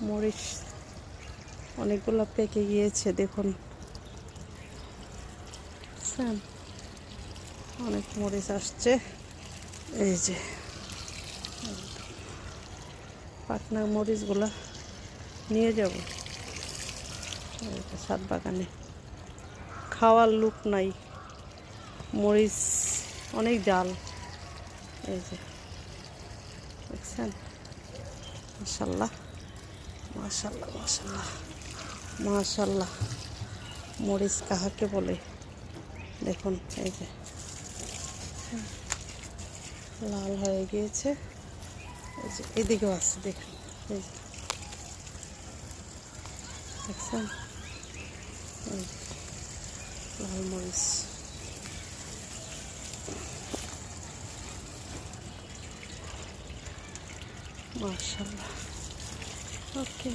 মরিচ অনেকগুলো পেকে গিয়েছে, দেখুন অনেক মরিচ আসছে। এই যে পাটনার মরিচগুলা নিয়ে যাব ছাদ বাগানে, খাওয়ার লোক নাই, মরিচ অনেক জাল। এই যে দেখছেন, মাশাল্লাহ মাশাল্লাহ মাশাল্লাহ মাশাল্লাহ। মরিচ কাহাকে বলে দেখুন, এই যে লাল হয়ে গিয়েছে। এই যে এদিকেও আছে, দেখুন এই যে দেখছেন, এই যে লাল মরিচ। মাশাল্লাহ। ওকে।